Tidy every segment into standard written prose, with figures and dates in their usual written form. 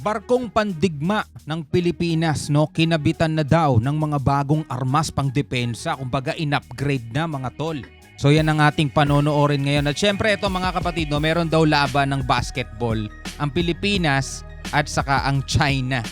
Barkong pandigma ng Pilipinas, no, kinabitan na daw ng mga bagong armas pang depensa, kumbaga in-upgrade na mga tol. So yan ang ating panonoorin ngayon. At syempre ito mga kapatid, no, meron daw laban ng basketball ang Pilipinas at saka ang China.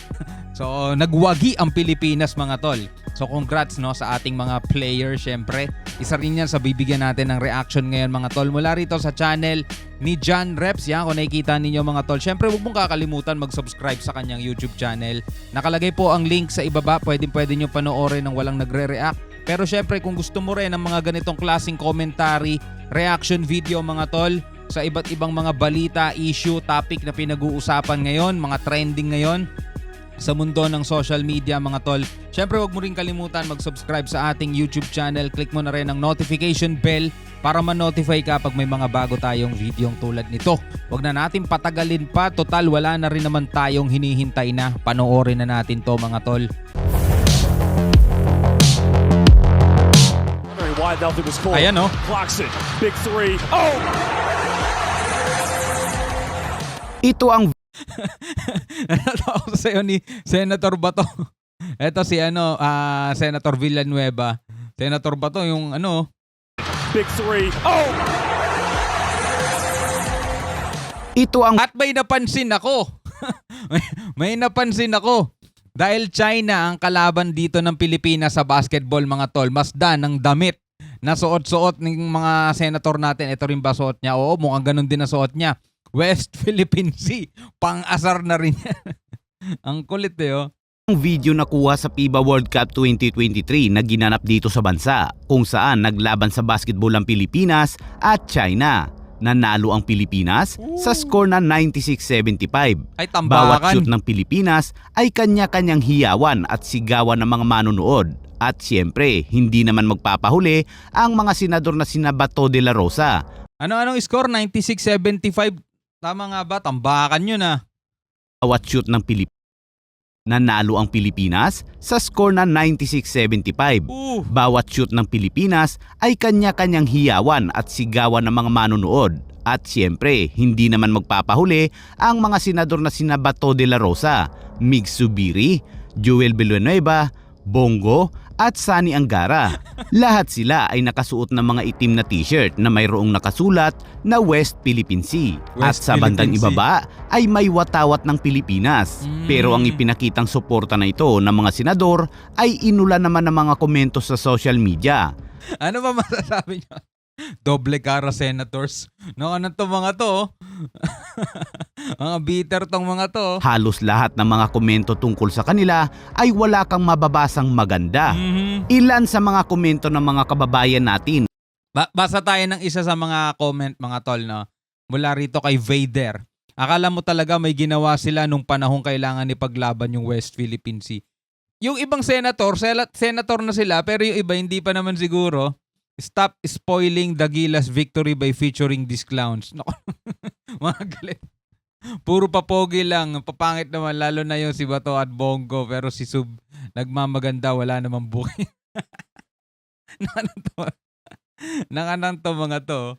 So nagwagi ang Pilipinas mga tol. So congrats no sa ating mga players syempre. Isa rin yan sa bibigyan natin ng reaction ngayon mga tol mula rito sa channel ni John Reps. Yan kung nakikita ninyo mga tol. Syempre huwag mong kakalimutan mag-subscribe sa kanyang YouTube channel. Nakalagay po ang link sa ibaba. Pwede nyo panoorin ng walang nagre-react. Pero syempre kung gusto mo rin ng mga ganitong klaseng commentary, reaction video mga tol sa iba't ibang mga balita, issue, topic na pinag-uusapan ngayon, mga trending ngayon sa mundo ng social media mga tol. Syempre huwag mo rin kalimutan mag-subscribe sa ating YouTube channel. Click mo na rin ang notification bell para ma-notify ka pag may mga bago tayong videong tulad nito. Huwag na natin patagalin pa. Total wala na rin naman tayong hinihintay na. Panoorin na natin to mga tol. Ayan o. Clocks it. Big three. Oh! Ito ang Natawa ko sa'yo ni Senator Bato. Ito si Senator Villanueva. Senator Bato yung Big three. Oh! ito ang At may napansin ako. may napansin ako. Dahil China ang kalaban dito ng Pilipinas sa basketball mga tol. Masdan ng damit na suot-suot ng mga senator natin. Ito rin ba suot niya? Oo, mukhang ganun din na suot niya. West Philippine Sea. Pang-asar na rin yan. Ang kulit oh. video na kuha sa FIBA World Cup 2023 na ginanap dito sa bansa kung saan naglaban sa basketball ang Pilipinas at China. Nanalo ang Pilipinas sa score na 96-75. Ay, tambakan. Bawat shoot ng Pilipinas ay kanya-kanyang hiyawan at sigawan ng mga manonood. At siyempre, hindi naman magpapahuli ang mga senador na sina Bato de la Rosa. Anong score? 96-75. Tama nga ba? Tambakan yun ah. Bawat shoot ng Pilipinas. Nanalo ang Pilipinas sa score na 96-75. Bawat shoot ng Pilipinas ay kanya-kanyang hiyawan at sigawan ng mga manonood. At siyempre, hindi naman magpapahuli ang mga senador na sina Bato de la Rosa, Mig Zubiri, Joel Villanueva, Bongo at Sani Angara. Lahat sila ay nakasuot ng mga itim na t-shirt na mayroong nakasulat na West Philippine Sea. At sa bandang ibaba ay may watawat ng Pilipinas. Pero ang ipinakitang suporta na ito ng mga senador ay inulan naman ng mga komento sa social media. Ano ba masasabi niyo? Doble cara senators. No, ano to mga to? Mga bitter tong mga to. Halos lahat ng mga komento tungkol sa kanila ay wala kang mababasang maganda. Ilan sa mga komento ng mga kababayan natin. Basa tayo ng isa sa mga comment mga tol no. Mula rito kay Vader. Akala mo talaga may ginawa sila nung panahong kailangan ipaglaban yung West Philippine Sea. Yung ibang senator na sila pero yung iba hindi pa naman siguro. Stop spoiling Dagila's victory by featuring these clowns. Nako. Mga galit. Puro papogi lang. Papangit naman lalo na yung si Bato at Bongo. Pero si Sub nagmamaganda. Wala namang buki. Nanganang to mga to.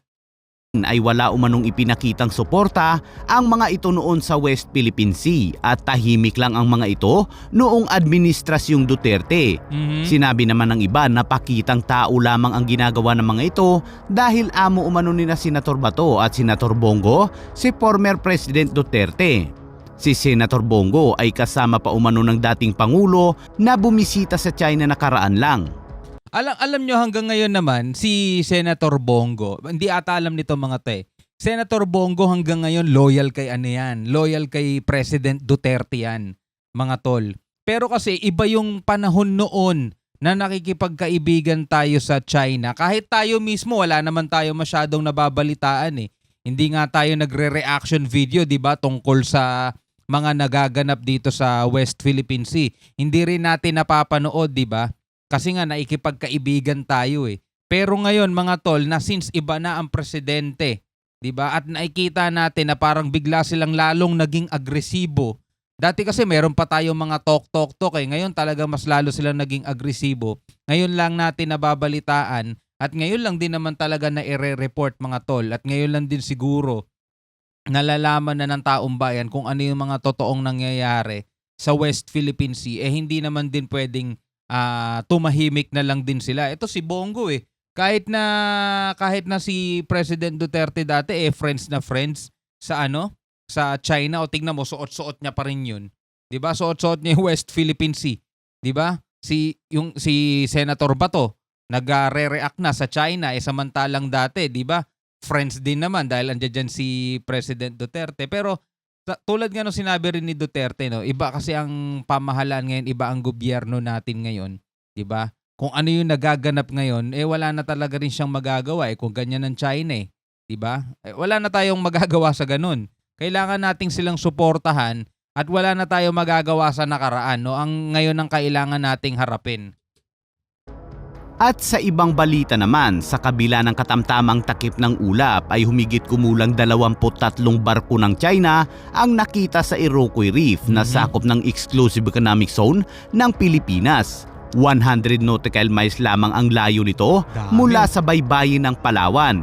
Ay wala umanong ipinakitang suporta ang mga ito noon sa West Philippine Sea at tahimik lang ang mga ito noong administrasyong Duterte. Sinabi naman ng iba na pakitang tao lamang ang ginagawa ng mga ito dahil amo umano ni na Senator Bato at Senator Bongo si former President Duterte. Si Senator Bongo ay kasama pa umano ng dating Pangulo na bumisita sa China nakaraan lang. Alam nyo hanggang ngayon naman, si Senator Bongo, hindi ata alam nito mga te, Senator Bongo hanggang ngayon loyal kay loyal kay President Duterte yan, mga tol. Pero kasi iba yung panahon noon na nakikipagkaibigan tayo sa China. Kahit tayo mismo, wala naman tayo masyadong nababalitaan eh. Hindi nga tayo nagre-reaction video, di ba, tungkol sa mga nagaganap dito sa West Philippine Sea. Hindi rin natin napapanood, di ba? Kasi nga naikipagkaibigan tayo eh. Pero ngayon mga tol na since iba na ang presidente, 'di ba? At nakikita natin na parang bigla silang lalong naging agresibo. Dati kasi meron pa tayong mga talk eh. Ngayon talaga mas lalo silang naging agresibo. Ngayon lang natin nababalitaan at ngayon lang din naman talaga na i-report mga tol. At ngayon lang din siguro nalalaman na ng taong bayan kung ano yung mga totoong nangyayari sa West Philippine Sea, hindi naman din pwedeng tumahimik na lang din sila. Ito si Bongo kahit na si President Duterte dati friends na friends sa sa China, o tingnan mo suot-suot niya pa rin 'yun. 'Di ba? Suot-suot niya yung West Philippine Sea, 'di ba? Si Senator Bato nagre-react na sa China, samantalang dati, 'di ba? Friends din naman dahil andiyan dyan si President Duterte. Pero tulad nga nung sinabi rin ni Duterte, no, iba kasi ang pamahalaan ngayon, iba ang gobyerno natin ngayon, 'di ba? Kung ano yung nagaganap ngayon, wala na talaga rin siyang magagawa kung ganyan ang China, 'di ba? Wala na tayong magagawa sa ganun. Kailangan nating silang suportahan at wala na tayong magagawa sa nakaraan, no? Ang ngayon ang kailangan nating harapin. At sa ibang balita naman, sa kabila ng katamtamang takip ng ulap ay humigit kumulang 23 barko ng China ang nakita sa Iroquois Reef na sakop ng Exclusive Economic Zone ng Pilipinas. 100 nautical miles lamang ang layo nito mula sa baybayin ng Palawan.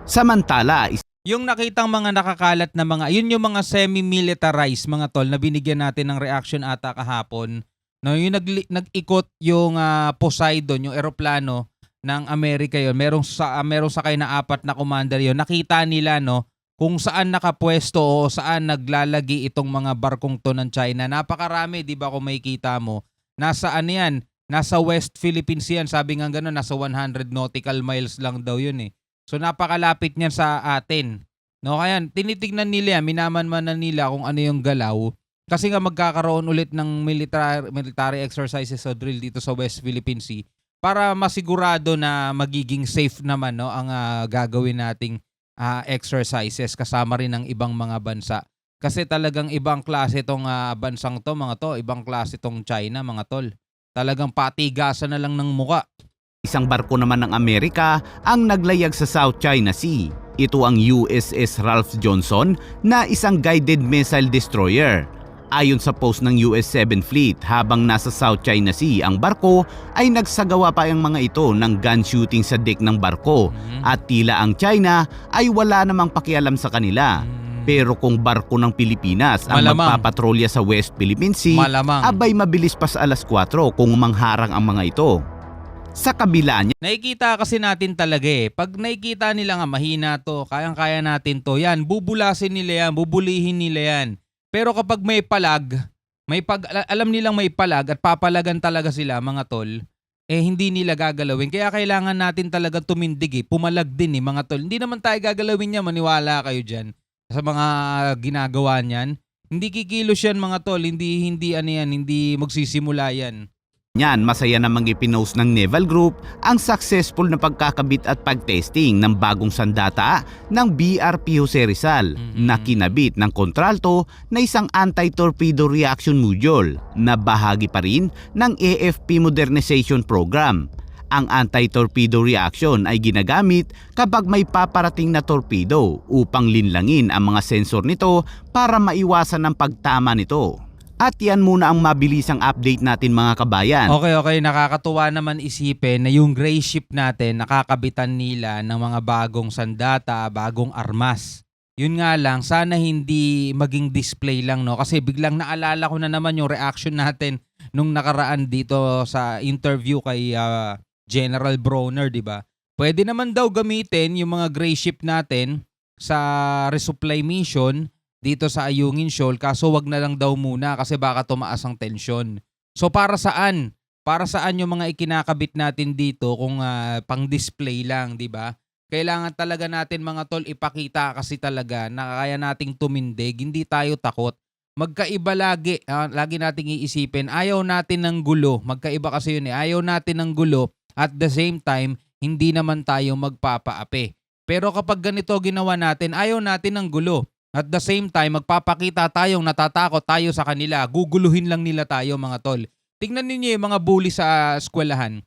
Samantala, Yung nakitang mga nakakalat na yun yung mga semi-militarized mga tol na binigyan natin ng reaction ata kahapon. No, yung nag-ikot yung Poseidon, yung eroplano ng Amerika yon. Merong sakay na 4 na commander yon. Nakita nila, no, kung saan nakapwesto o saan naglalagi itong mga barkong to ng China. Napakarami, 'di ba, kung makikita mo. Nasaan yan? Nasa West Philippines yan. Sabi nga gano'n, nasa 100 nautical miles lang daw yun . So napakalapit niyan sa atin. No, kaya tinitignan nila, minamanmanan nila kung ano yung galaw. Kasi nga magkakaroon ulit ng military exercises o drill dito sa West Philippine Sea para masigurado na magiging safe naman, no, ang gagawin nating exercises kasama rin ng ibang mga bansa. Kasi talagang ibang klase itong bansang to, mga to. Ibang klase itong China, mga tol. Talagang patigasan na lang ng muka. isang barko naman ng Amerika ang naglayag sa South China Sea. Ito ang USS Ralph Johnson na isang guided missile destroyer. Ayon sa post ng US 7 Fleet, habang nasa South China Sea ang barko ay nagsagawa pa ang mga ito ng gun shooting sa deck ng barko at tila ang China ay wala namang pakialam sa kanila. Pero kung barko ng Pilipinas ang magpapatrolya sa West Philippine Sea, abay mabilis pa sa 4:00 kung mangharang ang mga ito. Sa kabila niya, nakikita kasi natin talaga pag nakikita nila nga mahina to, kayang-kaya natin to, yan, bubulasin nila yan, bubulihin nila yan. Pero kapag may alam nilang may palag at papalagan talaga sila, mga tol, hindi nila gagalawin. Kaya kailangan natin talaga tumindig pumalag din mga tol. Hindi naman tayo gagalawin niya, maniwala kayo dyan sa mga ginagawa niyan. Hindi kikilos yan, mga tol, hindi magsisimula yan. Masaya namang ipinost ng Naval Group ang successful na pagkakabit at pagtesting ng bagong sandata ng BRP Jose Rizal na kinabit ng kontralto na isang anti-torpedo reaction module na bahagi pa rin ng AFP Modernization Program. Ang anti-torpedo reaction ay ginagamit kapag may paparating na torpedo upang linlangin ang mga sensor nito para maiwasan ang pagtama nito. At yan muna ang mabilisang update natin, mga kabayan. Okay. Nakakatuwa naman isipin na yung gray ship natin, nakakabitan nila ng mga bagong sandata, bagong armas. Yun nga lang, sana hindi maging display lang, no? Kasi biglang naalala ko na naman yung reaction natin nung nakaraan dito sa interview kay General Bronner, di ba? Pwede naman daw gamitin yung mga gray ship natin sa resupply mission dito sa Ayungin Shoal, kaso wag na lang daw muna kasi baka tumaas ang tensyon. So para saan? Para saan yung mga ikinakabit natin dito kung pang-display lang, di ba? Kailangan talaga natin, mga tol, ipakita kasi talaga na kaya nating tumindig, hindi tayo takot. Magkaiba lagi nating iisipin, ayaw natin ng gulo. Magkaiba kasi yun ayaw natin ng gulo, at the same time, hindi naman tayo magpapaapi. Pero kapag ganito ginawa natin, ayaw natin ng gulo. At the same time, magpapakita tayong natatakot tayo sa kanila. Guguluhin lang nila tayo, mga tol. Tingnan ninyo yung mga bully sa eskwelahan.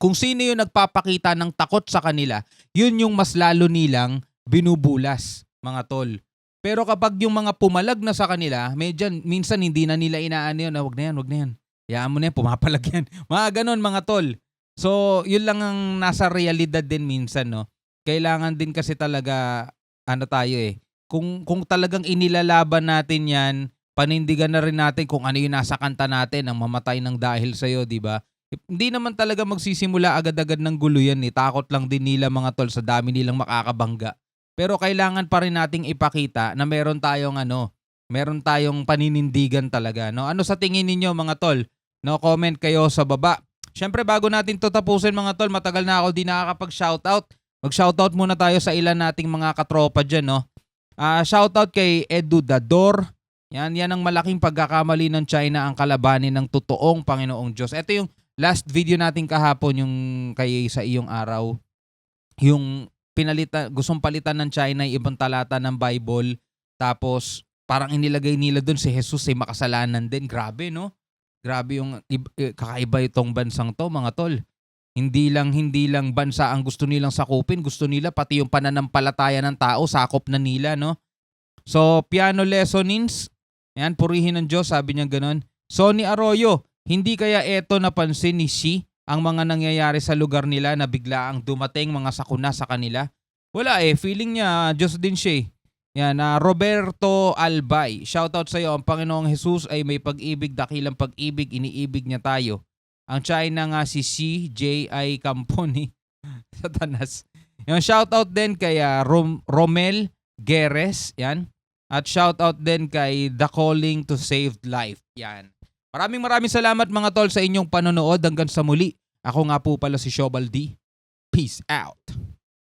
Kung sino yung nagpapakita ng takot sa kanila, yun yung mas lalo nilang binubulas, mga tol. Pero kapag yung mga pumalag na sa kanila, minsan hindi na nila inaano yun. Wag na yan. Hayaan mo na yan, pumapalag yan. Mga ganon, mga tol. So, yun lang ang nasa realidad din minsan, no? Kailangan din kasi talaga, tayo kung talagang inilalaban natin yan, panindigan na rin natin kung ano yung nasa kanta natin, ang mamatay ng dahil sa'yo, di ba? Hindi naman talaga magsisimula agad-agad ng gulo yan eh. Takot lang din nila mga tol sa dami nilang makakabangga. Pero kailangan pa rin nating ipakita na meron tayong paninindigan talaga. No? Ano sa tingin ninyo mga tol? No, comment kayo sa baba. Siyempre bago natin to tapusin mga tol, matagal na ako di nakakapag-shoutout. Mag-shoutout muna tayo sa ilan nating mga katropa dyan. No? Shoutout kay Edu Dador. Yan ang malaking pagkakamali ng China ang kalabanin ng totoong Panginoong Diyos. Ito yung last video natin kahapon, yung kay sa iyong araw. Yung gustong palitan ng China yung ibang talata ng Bible. Tapos parang inilagay nila doon si Jesus ay makasalanan din. Grabe, no? Grabe yung kakaiba itong bansang to, mga tol. Hindi lang bansa ang gusto nilang sakupin. Gusto nila pati yung pananampalataya ng tao, sakop na nila, no? So, piano lessonins. Yan, purihin ng Diyos, sabi niya ganun. Sonny Arroyo, hindi kaya eto napansin ni Xi ang mga nangyayari sa lugar nila na bigla ang dumating mga sakuna sa kanila? Wala feeling niya Diyos din siya. Yan, Roberto Albay, shoutout sa iyo. Ang Panginoong Jesus ay may pag-ibig, dakilang pag-ibig, iniibig niya tayo. Ang China nga si Xi J.I. Camponi. Satanas. Yung shoutout din kay Romel Geres, yan. At shoutout din kay The Calling to Saved Life, yan. Maraming salamat mga tol sa inyong panonood. Hanggang sa muli. Ako nga po pala si Shobal D. Peace out.